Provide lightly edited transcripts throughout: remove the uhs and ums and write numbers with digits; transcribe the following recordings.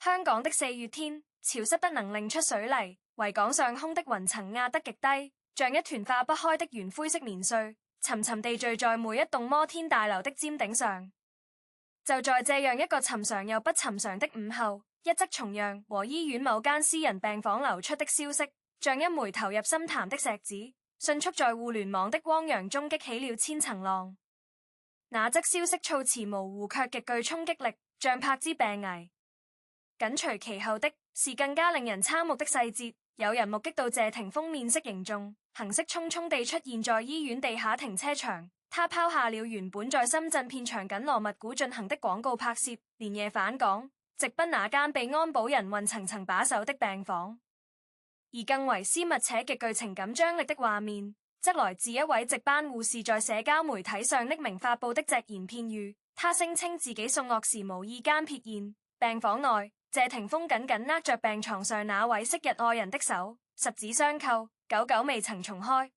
香港的四月天，潮濕得能令出水泥，維港上空的雲層壓得極低，像一團化不開的圓灰色棉絮，沉沉地聚在每一棟摩天大樓的尖頂上。就在這樣一個尋常又不尋常的午後，一則從養和醫院某間私人病房流出的消息，像一枚投入心潭的石子，迅速在互聯網的汪洋中激起了千層浪。那則消息措辭模糊卻極具衝擊力，像柏茲病危。緊隨其後的是更加令人瞠目的細節，有人目擊到謝霆鋒面色凝重，行色匆匆地出現在醫院地下停車場。他拋下了原本在深圳片長緊鑼密鼓進行的廣告拍攝，連夜返港，直奔那間被安保人員層層把守的病房。而更為私密且極具情感張力的畫面，則來自一位值班護士在社交媒體上匿名發布的隻言片語。他聲稱自己送樂時無意間瞥見病房內謝霆鋒緊緊握着病床上那位昔日愛人的手，十指相扣，久久未曾重開。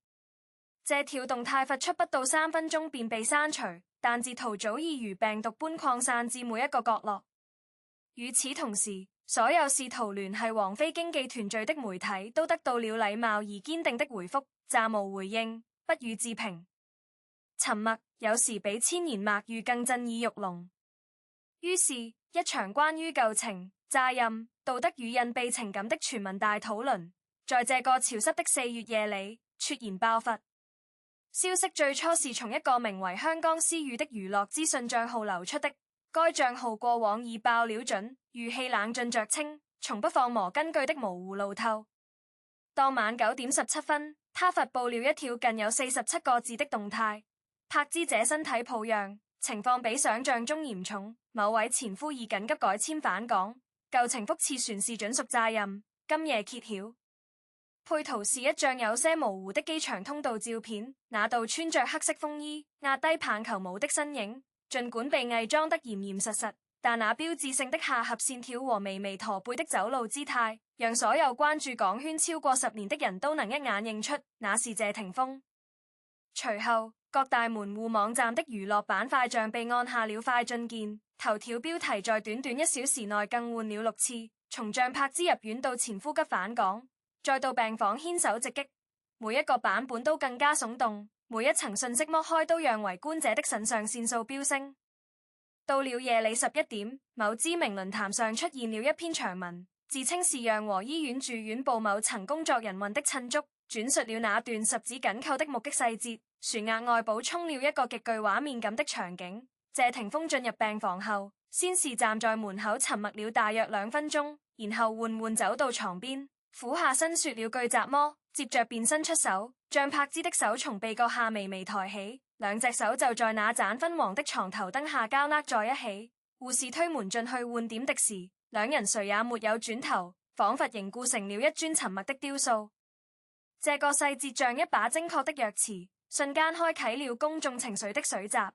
這條動態發出不到3分鐘便被刪除，但截圖早已如病毒般擴散至每一個角落。與此同時，所有試圖聯繫王菲經紀團聚的媒體都得到了禮貌而堅定的回覆：暫無回應，不予置評。沉默有時比千言萬語更震耳欲聾。於是，一場關於舊情、責任、道德與隱蔽情感的全民大討論，在這個潮濕的4月夜裡猝然爆發。消息最初是從一個名為香江私語的娛樂資訊賬號流出的，該賬號過往已爆料準，語氣冷峻着稱，從不放無根據的模糊路透。當晚9點17分，他發布了一條近有47個字的動態，柏茲姐身體抱恙，情況比想象中嚴重，某位前夫已緊急改簽返港，舊情覆刺船是準屬詐任，今夜揭曉。配圖是一張有些模糊的機場通道照片，那道穿着黑色風衣、壓低棒球帽的身影，儘管被偽裝得嚴嚴實實，但那標誌性的下頜線條和微微駝背的走路姿態，讓所有關注港圈超過10年的人都能一眼認出那是謝霆鋒。隨後，各大門戶網站的娛樂板塊像被按下了快進鍵，頭條標題在短短1小時內更換了6次，從像柏茲入院到前呼吸返港，再到病房牽手直擊，每一個版本都更加聳動，每一層信息剝開都讓圍觀者的腎上腺素飆升。到了夜裡11點，某知名論壇上出現了一篇長文，自稱是養和醫院住院部某層工作人員的親觸，轉述了那段十指緊扣的目擊細節，船額外補充了一個極具畫面感的場景。謝霆鋒進入病房後，先是站在門口沉默了大約2分鐘，然後緩緩走到床邊，俯下身說了句雜麼，接着便伸出手，將柏茲的手從被角下微微抬起，兩隻手就在那盞昏黃的床頭燈下交握在一起。護士推門進去換點滴時，兩人誰也沒有轉頭，仿佛凝固成了一尊沉默的雕塑。這個細節像一把精確的鑰匙，瞬間開啟了公眾情緒的水閘。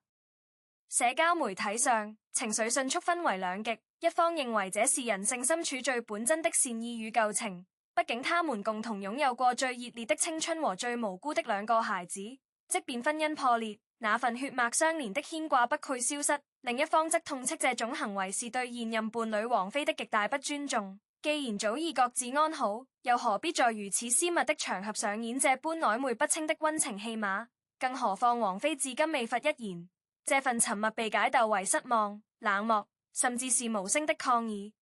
社交媒體上，情緒迅速分為兩極，一方認為這是人性深處最本真的善意與舊情，畢竟他們共同擁有過最熱烈的青春和最無辜的2個孩子，即便婚姻破裂，那份血脈相連的牽掛不會消失。另一方則痛斥這種行為是對現任伴侶王菲的極大不尊重。既然早已各自安好，又何必在如此私密的場合上演這般曖昧不清的溫情戲碼？更何況王菲至今未發一言。這份沉默被解讀為失望、冷漠，甚至是無聲的抗議。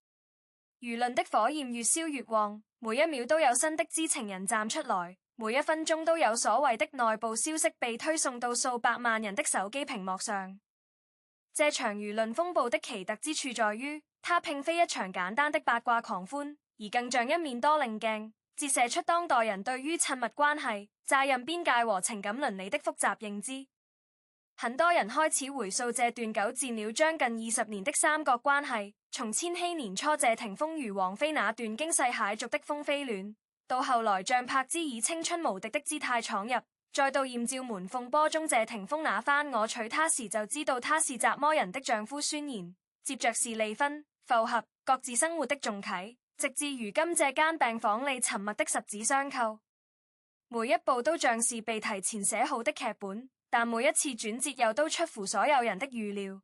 輿論的火焰越燒越旺，每一秒都有新的知情人站出來，每一分鐘都有所謂的內部消息被推送到數百萬人的手機屏幕上。這場輿論風暴的奇特之處在於，它並非一場簡單的八卦狂歡，而更像一面多棱鏡，折射出當代人對於親密關係、責任邊界和情感倫理的複雜認知。很多人開始回溯這段久戰了將近20年的三角關係，從千禧年初謝霆鋒與王菲那段驚世駭俗的風飛戀，到後來像柏茲以青春無敵的姿態闖入，再到艷照門鳳波中謝霆鋒那番我娶她時就知道她是雜魔人的丈夫宣言，接着是離婚、復合、各自生活的重啟，直至如今這間病房裡沉默的十指相扣。每一步都像是被提前寫好的劇本，但每一次轉折又都出乎所有人的預料。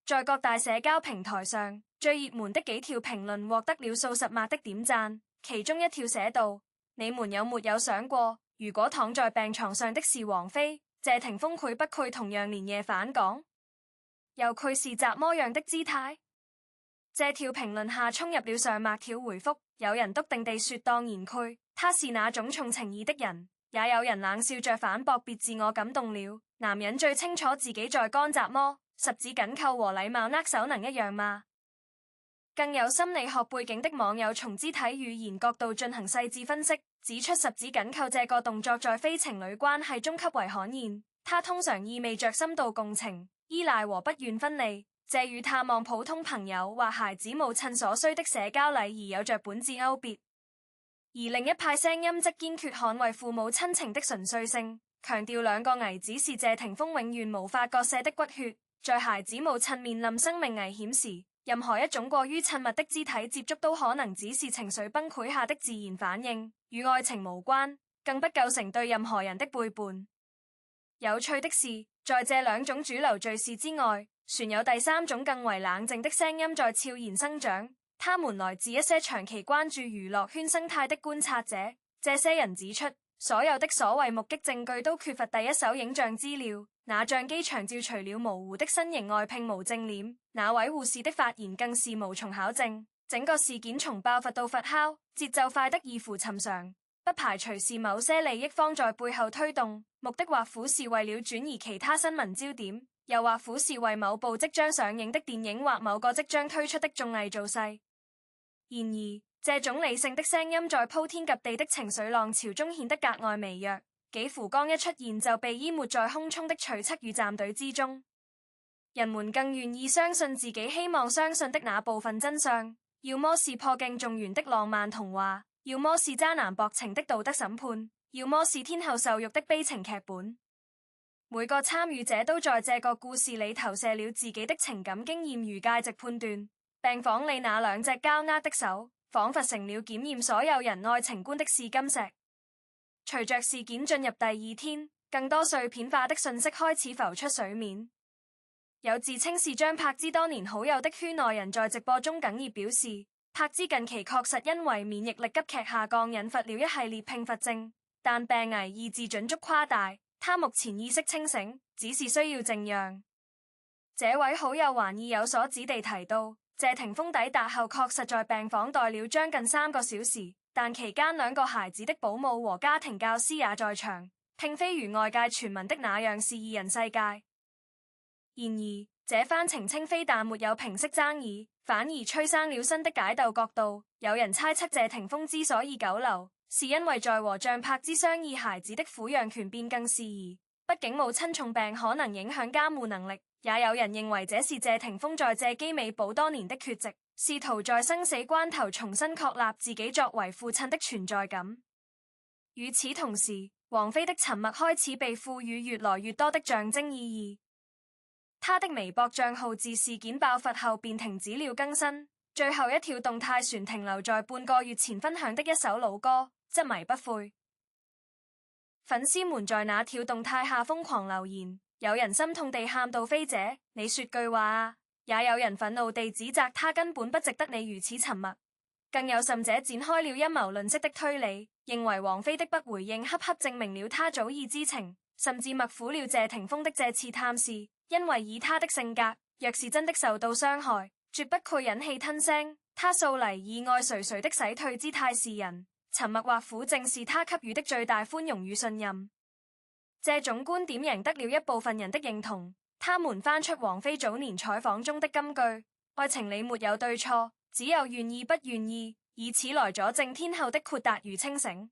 在各大社交平台上，最熱門的幾條評論獲得了數十萬的點讚，其中一條寫道：你們有沒有想過，如果躺在病床上的是王菲，謝霆鋒會不會同樣連夜返港？又佢是怎麼樣的姿態？這條評論下衝入了上百條回覆，有人篤定地說當然佢，他是那種重情義的人，也有人冷笑着反駁別自我感動了，男人最清楚自己在幹什麼，十指緊扣和禮貌握手能一樣嗎？更有心理學背景的網友從肢體語言角度進行細緻分析，指出十指緊扣這個動作在非情侶關係中極為罕見，它通常意味着深度共情、依賴和不願分離，這與探望普通朋友或孩子母親所需的社交禮儀有着本質勾別。而另一派聲音則堅決捍衛父母親情的純粹性，強調兩個兒子是謝霆鋒永遠無法割捨的骨血，在孩子母親面臨生命危險時，任何一種過於親密的肢體接觸都可能只是情緒崩潰下的自然反應，與愛情無關，更不構成對任何人的背叛。有趣的是，在這兩種主流敘事之外，旋有第三種更為冷靜的聲音在悄然生長，他們來自一些長期關注娛樂圈生態的觀察者。這些人指出，所有的所謂目擊證據都缺乏第一手影像資料，那相機長照除了模糊的身形外並無正臉，那位護士的發言更是無從考證。整個事件從爆發到發酵，節奏快得異乎尋常，不排除是某些利益方在背後推動，目的或乎是為了轉移其他新聞焦點，又或乎是為某部即將上映的電影或某個即將推出的綜藝造勢。然而，這種理性的聲音在鋪天及地的情緒浪潮中顯得格外微弱，幾乎剛一出現就被淹沒在空中的揣測與站隊之中。人們更願意相信自己希望相信的那部分真相，要麼是破鏡重圓的浪漫童話，要麼是渣男薄情的道德審判，要麼是天后受辱的悲情劇本。每個參與者都在這個故事裡投射了自己的情感經驗與價值判斷，病房裡那兩隻交握的手，仿佛成了檢驗所有人愛情觀的試金石。隨着事件進入第二天，更多碎片化的訊息開始浮出水面。有自稱是張柏芝多年好友的圈內人在直播中哽咽表示，柏芝近期確實因為免疫力急劇下降引發了一系列併發症，但病危二字準屬誇大。他目前意識清醒，只是需要靜養。這位好友還意有所指地提到，謝霆鋒抵達後確實在病房待了將近3個小時，但期間2個孩子的保姆和家庭教師也在場，並非如外界傳聞的那樣是二人世界。然而，這番澄清非但沒有平息爭議，反而催生了新的解鬥角度。有人猜測謝霆鋒之所以久留，是因為在和張柏芝商議孩子的撫養權變更事宜，畢竟母親重病可能影響監護能力。也有人認為這是謝霆鋒在借機彌補多年的缺席，試圖在生死關頭重新確立自己作為父親的存在感。與此同時，王菲的沉默開始被賦予越來越多的象徵意義。他的微博賬號自事件爆發後便停止了更新，最後一條動態船停留在半個月前分享的一首老歌，執迷不悔。粉絲們在那條動態下瘋狂留言，有人心痛地喊道：菲姐，你說句話啊！也有人憤怒地指責他根本不值得你如此沉默。更有甚者展開了陰謀論式的推理，認為王菲的不回應恰恰證明了他早已知情，甚至默許了謝霆鋒的這次探視。因為以他的性格，若是真的受到傷害，絕不會忍氣吞聲。他素嚟以愛誰誰的洗退姿態示人，沉默或苦正是他給予的最大寬容與信任。這種觀點贏得了一部分人的認同，他們翻出王菲早年採訪中的金句：愛情裡沒有對錯，只有願意不願意，以此來佐證天后的豁達與清醒。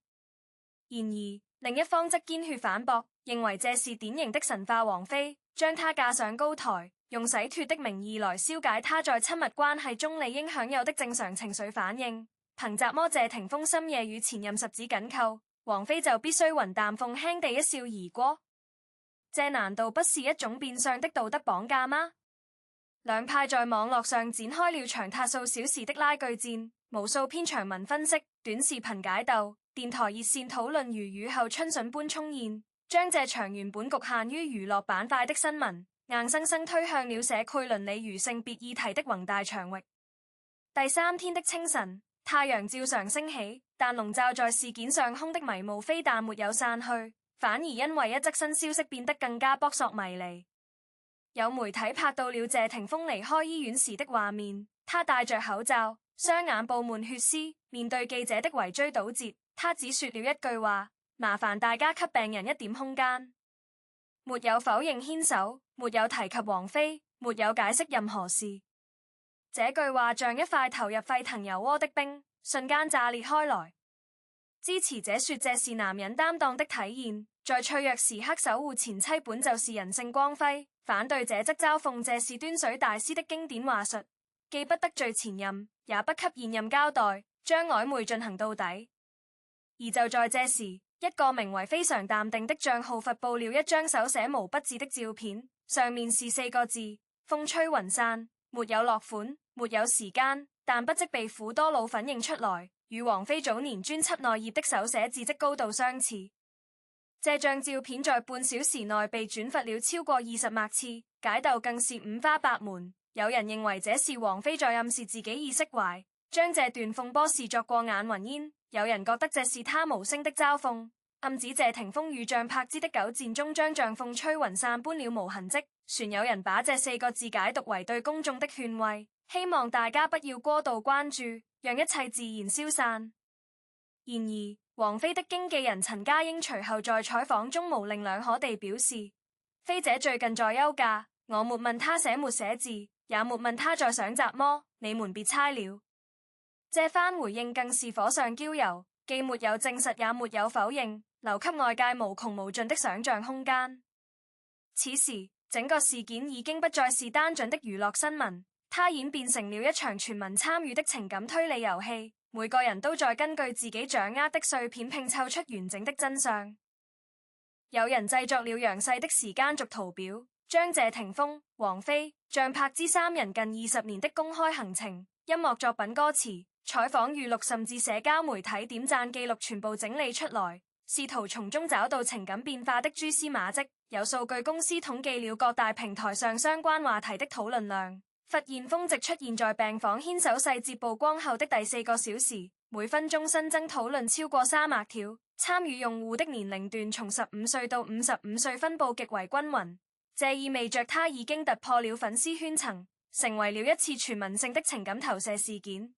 然而，另一方則堅決反駁，認為這是典型的神化王菲，將她架上高台，用洗脫的名義來消解她在親密關係中理應享有的正常情緒反應。憑什麼謝霆鋒深夜與前任十指緊扣，王菲就必須雲淡風輕地一笑而過？這難道不是一種變相的道德綁架嗎？兩派在網絡上展開了長達數小時的拉鋸戰，無數篇長文分析、短視頻解鬥、電台熱線討論如雨後春筍般衝現，將這場原本局限於娛樂板塊的新聞，硬生生推向了社會倫理與性別議題的宏大場域。第三天的清晨，太陽照常升起，但籠罩在事件上空的迷霧非但沒有散去，反而因為一則新消息變得更加撲朔迷離。有媒體拍到了謝霆鋒離開醫院時的畫面，他戴着口罩，雙眼布滿血絲，面對記者的圍追堵截，他只說了一句話：麻煩大家給病人一點空間。沒有否認牽手，沒有提及王菲，沒有解釋任何事。這句話像一塊投入沸騰油鍋的冰，瞬間炸裂開來。支持者說這是男人擔當的體現，在脆弱時刻守護前妻本就是人性光輝。反對者則嘲諷這是端水大師的經典話術，既不得罪前任，也不給現任交代，將曖昧進行到底。而就在這時，一個名為非常淡定的賬號發布了一張手寫毛筆字的照片，上面是4個字：風吹雲散，沒有落款，沒有時間，但不即被苦多老粉認出來，與王菲早年專輯內頁的手寫字跡高度相似。這張照片在半小時內被轉發了超過20萬次，解鬥更是五花八門。有人認為這是王菲在暗示自己已釋懷，將這段風波視作過眼雲煙；有人覺得這是他無聲的嘲諷，暗指謝霆鋒與張柏芝的久戰終將像風吹雲散般了無痕跡。船有人把這4個字解讀為對公眾的勸慰，希望大家不要過度關注，讓一切自然消散。然而，王菲的經紀人陳嘉英隨後在採訪中模棱兩可地表示，菲姐最近在休假，我沒問她寫沒寫字，也沒問她在上集麼，你們別猜了。這番回應更是火上澆油，既沒有證實也沒有否認，留給外界無窮無盡的想象空間。此時，整個事件已經不再是單純的娛樂新聞，它演變成了一場全民參與的情感推理遊戲。每個人都在根據自己掌握的碎片拼湊出完整的真相。有人製作了詳細的時間軸圖表，將謝霆鋒、王菲、張柏芝三人近20年的公開行程、音樂作品歌詞、採訪預錄甚至社交媒體點讚記錄全部整理出來，試圖從中找到情感變化的蛛絲馬跡。有數據公司統計了各大平台上相關話題的討論量，發現峰值出現在病房牽手細節曝光後的第4個小時，每分鐘新增討論超過300條，參與用戶的年齡段從15歲到55歲分佈極為均勻，這意味着他已經突破了粉絲圈層，成為了一次全民性的情感投射事件。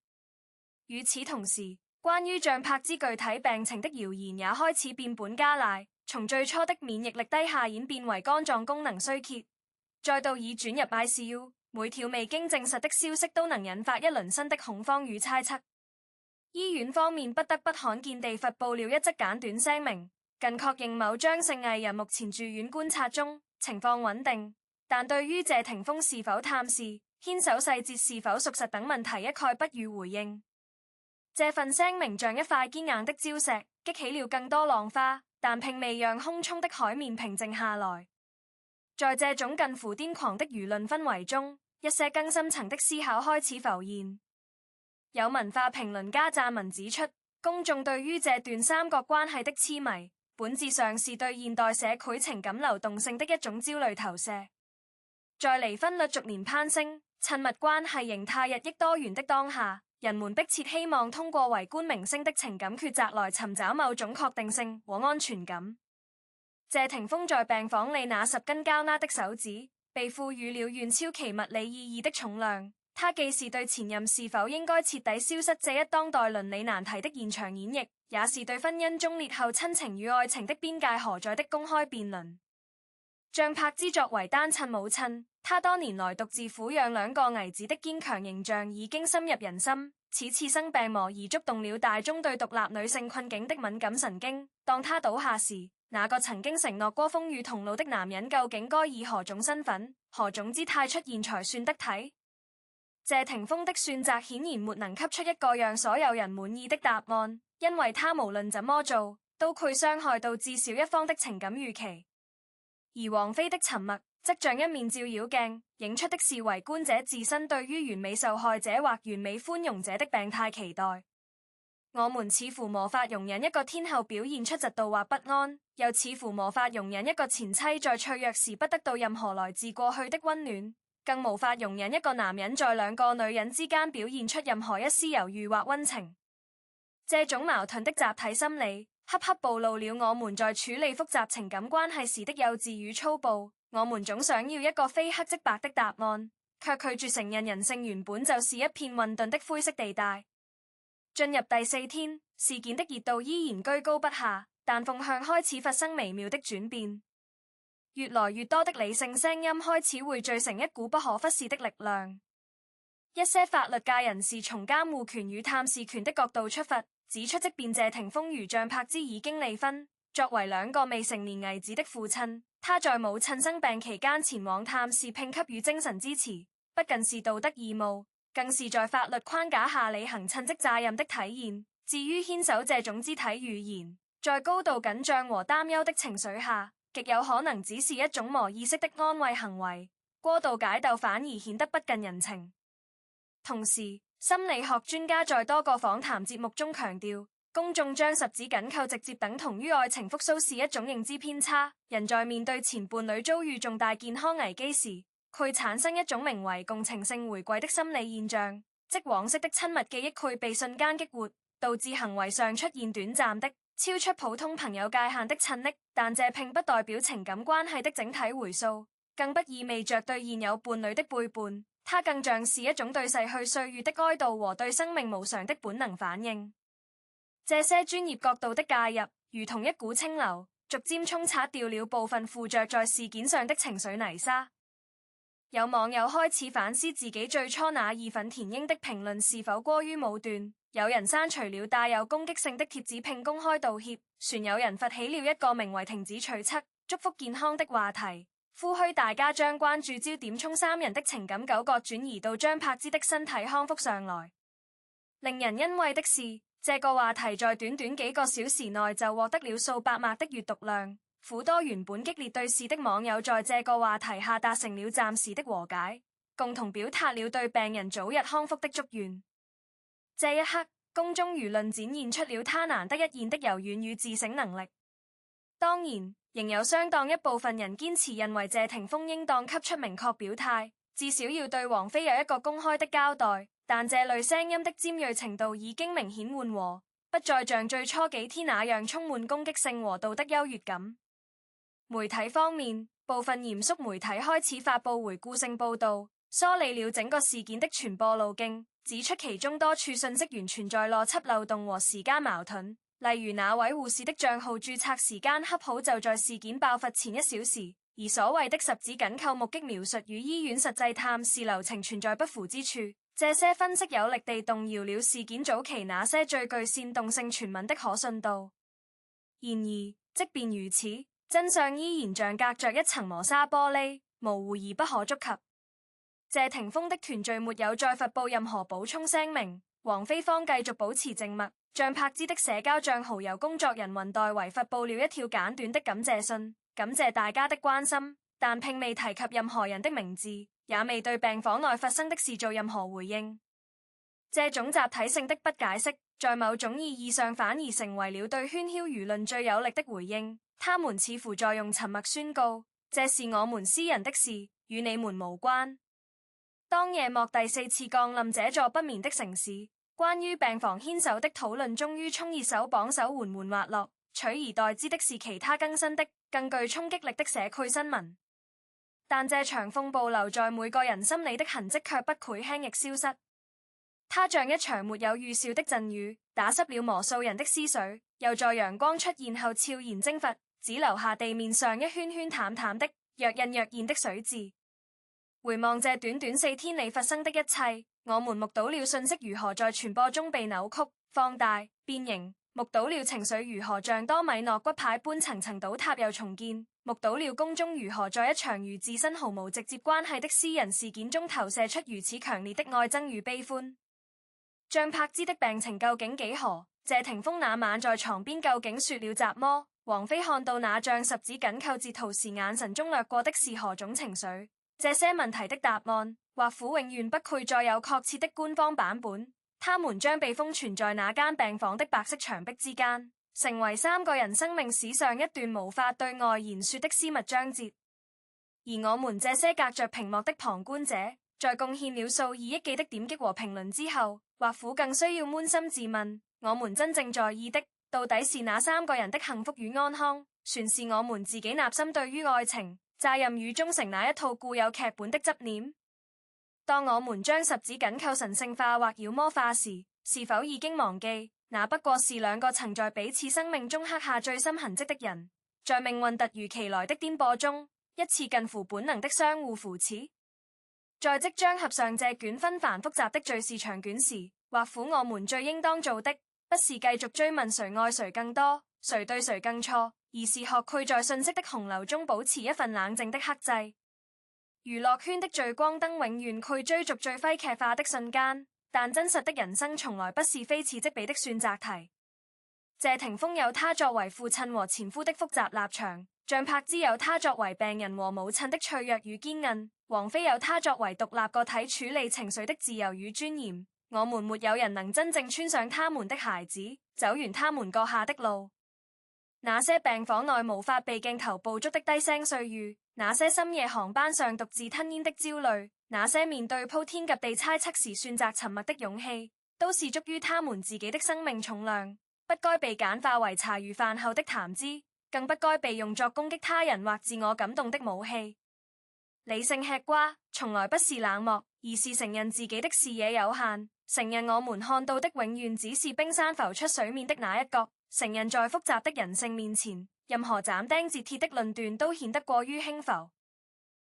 與此同時，關於張柏芝具體病情的謠言也開始變本加厲，從最初的免疫力低下演變為肝臟功能衰竭，再到已轉入 ICU。每條未經證實的消息都能引發一輪新的恐慌與猜測。醫院方面不得不罕見地發布了一則簡短聲明，近確認某張姓藝人目前住院觀察中，情況穩定，但對於謝霆鋒是否探視、牽手細節是否屬實等問題一概不予回應。這份聲明像一塊堅硬的礁石，激起了更多浪花，但並未讓洶湧的海面平靜下來。在這種近乎癲狂的輿論氛圍中，一些更深層的思考開始浮現。有文化評論家撰文指出，公眾對於這段三角關係的痴迷，本質上是對現代社會情感流動性的一種焦慮投射。在離婚率逐年攀升、親密關係形態日益多元的當下，人們迫切希望通過圍觀明星的情感抉擇來尋找某種確定性和安全感。謝霆鋒在病房裡那10根膠拉的手指，被賦予了遠超其物理意義的重量。他既是對前任是否應該徹底消失這一當代倫理難題的現場演繹，也是對婚姻終裂後親情與愛情的邊界何在的公開辯論。張柏芝作為單親母親，她多年來獨自撫養2個兒子的堅強形象已經深入人心。此次生病魔而觸動了大眾對獨立女性困境的敏感神經。當她倒下時，那個曾經承諾過風雨同路的男人究竟該以何種身份、何種姿態出現才算得體？謝霆鋒的選擇顯然沒能給出一個讓所有人滿意的答案，因為他無論怎麼做，都會傷害到至少一方的情感預期。而王菲的沉默，則像一面照妖鏡，映出的是圍觀者自身對於完美受害者或完美寬容者的病態期待。我們似乎無法容忍一個天后表現出嫉妒或不安，又似乎無法容忍一個前妻在脆弱時不得到任何來自過去的溫暖。更無法容忍一個男人在兩個女人之間表現出任何一絲猶豫或溫情。這種矛盾的集體心理，恰恰暴露了我們在處理複雜情感關係時的幼稚與粗暴。我們總想要一個非黑即白的答案，卻拒絕承認人性原本就是一片混沌的灰色地帶。進入第4天，事件的熱度依然居高不下，但風向開始發生微妙的轉變。越來越多的理性聲音開始匯聚成一股不可忽視的力量。一些法律界人士從監護權與探視權的角度出發，指出即便謝霆鋒如像柏芝已經離婚，作為兩個未成年兒子的父親，他在母親生病期間前往探視並給予精神支持，不僅是道德義務，更是在法律框架下履行稱職責任的體現。至於牽手這種肢體語言，在高度緊張和擔憂的情緒下，極有可能只是一種無意識的安慰行為，過度解鬥反而顯得不近人情。同時，心理學專家在多個訪談節目中強調，公眾將十指緊扣直接等同於愛情復甦是一種認知偏差。人在面對前伴侶遭遇重大健康危機時，會產生一種名為共情性回饋的心理現象，即往昔的親密記憶會被瞬間激活，導致行為上出現短暫的超出普通朋友界限的親昵，但這並不代表情感關係的整體回溯，更不意味着對現有伴侶的背叛，它更像是一種對逝去歲月的哀悼和對生命無常的本能反應。這些專業角度的介入，如同一股清流，逐漸沖刷掉了部分附着在事件上的情緒泥沙。有網友開始反思自己最初那義憤填膺的評論是否過於武斷，有人刪除了帶有攻擊性的貼紙並公開道歉，船有人發起了一個名為停止取測，祝福健康的話題，呼籲大家將關注焦點從三人的情感糾葛轉移到張柏芝的身體康復上來。令人欣慰的是，這個話題在短短幾個小時內就獲得了數百萬的閱讀量，許多原本激烈對視的網友在這個話題下達成了暫時的和解，共同表達了對病人早日康復的祝願。這一刻，公眾輿論展現出了他難得一現的柔軟與自省能力。當然，仍有相當一部分人堅持認為謝霆鋒應當給出明確表態，至少要對王菲有一個公開的交代。但這類聲音的尖銳程度已經明顯緩和，不再像最初幾天那樣充滿攻擊性和道德優越感。媒體方面，部分嚴肅媒體開始發布回顧性報道，梳理了整個事件的傳播路徑，指出其中多處信息源存在邏輯漏洞和時間矛盾。例如，那位護士的賬號註冊時間恰好就在事件爆發前1小時，而所謂的十指緊扣目擊描述與醫院實際探視流程存在不符之處。這些分析有力地動搖了事件早期那些最具煽動性傳聞的可信度。然而，即便如此，真相依然像隔着一層磨砂玻璃，模糊而不可觸及。謝霆鋒的團聚沒有再發布任何補充聲明，王菲方繼續保持靜默。像柏芝的社交賬號由工作人雲代為發布了一條簡短的感謝信，感謝大家的關心，但並未提及任何人的名字，也未對病房內發生的事做任何回應。這種集體性的不解釋，在某種意義上反而成為了對喧囂輿論最有力的回應。他們似乎在用沉默宣告，這是我們私人的事，與你們無關。當夜幕第4次降臨這座不眠的城市，關於病房牽手的討論終於衝熱搜榜首緩緩滑落，取而代之的是其他更新的、更具衝擊力的社區新聞。但這場風暴留在每個人心裡的痕跡卻不會輕易消失。它像一場沒有預兆的陣雨，打濕了無數人的思緒，又在陽光出現後悄然蒸發，只留下地面上一圈圈淡淡的、若隱若現的水漬。回望這短短4天裡發生的一切，我們目睹了信息如何在傳播中被扭曲、放大、變形，目睹了情緒如何像多米諾骨牌般層層倒塌又重建，目睹了公眾如何在一場與自身毫無直接關係的私人事件中投射出如此強烈的愛憎與悲歡。張柏芝的病情究竟幾何？謝霆鋒那晚在床邊究竟說了什麼？王菲看到那像十指緊扣截圖時眼神中掠過的是何種情緒？這些問題的答案，或許永遠不會再有確切的官方版本，他們將被封存在那間病房的白色牆壁之間，成為3個人生命史上一段無法對外言說的私密章節。而我們這些隔着屏幕的旁觀者，在貢獻了數以億計的點擊和評論之後，或許更需要捫心自問：我們真正在意的，到底是那3個人的幸福與安康，全是我們自己內心對於愛情、責任與忠誠那一套固有劇本的執念？當我們將十指緊扣神聖化或妖魔化時，是否已經忘記，那不過是2個曾在彼此生命中刻下最深痕跡的人，在命運突如其來的顛簸中，一次近乎本能的相互扶持？在即將合上這卷紛繁複雜的敘事長卷時，或許我們最應當做的，不是繼續追問誰愛誰更多，誰對誰更錯，而是學會在信息的洪流中保持一份冷靜的克制。娛樂圈的聚光燈永遠去追逐最揮劇化的瞬間，但真實的人生從來不是非此即彼的選擇題。謝霆鋒有他作為父親和前夫的複雜立場，張柏芝有他作為病人和母親的脆弱與堅韌，王菲有他作為獨立個體處理情緒的自由與尊嚴。我們沒有人能真正穿上他們的鞋子，走完他們割下的路。那些病房內無法被鏡頭捕捉的低聲碎語，那些深夜航班上獨自吞嚥的焦慮，那些面對鋪天蓋地猜測時選擇沉默的勇氣，都是足於他們自己的生命重量，不該被簡化為茶餘飯後的談資，更不該被用作攻擊他人或自我感動的武器。理性吃瓜從來不是冷漠，而是承認自己的視野有限，承認我們看到的永遠只是冰山浮出水面的那一角，承認在複雜的人性面前，任何斬釘截鐵的論斷都顯得過於輕浮。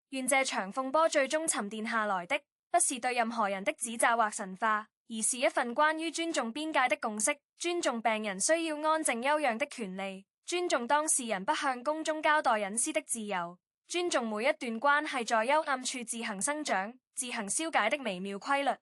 願這場風波最終沉澱下來的，不是對任何人的指責或神化，而是一份關於尊重邊界的共識，尊重病人需要安靜休養的權利，尊重當事人不向公眾交代隱私的自由，尊重每一段關係在幽暗處自行生長、自行消解的微妙規律。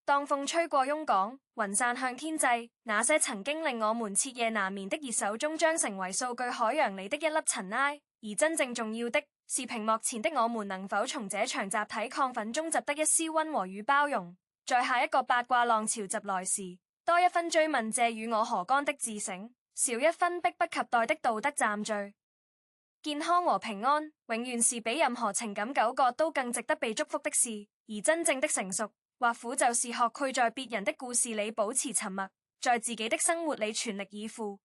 當風吹過翁港，雲散向天際，那些曾經令我們徹夜難眠的熱手中將成為數據海洋裡的一粒塵埃，而真正重要的是屏幕前的我們能否從這場集體亢奮中拾得一絲溫和與包容，在下一個八卦浪潮襲來時，多一分追問這與我何干的自省，少一分迫不及待的道德暫序。健康和平安永遠是比任何情感糾葛都更值得被祝福的事，而真正的成熟或許就是學會在別人的故事裡保持沉默，在自己的生活裡全力以赴。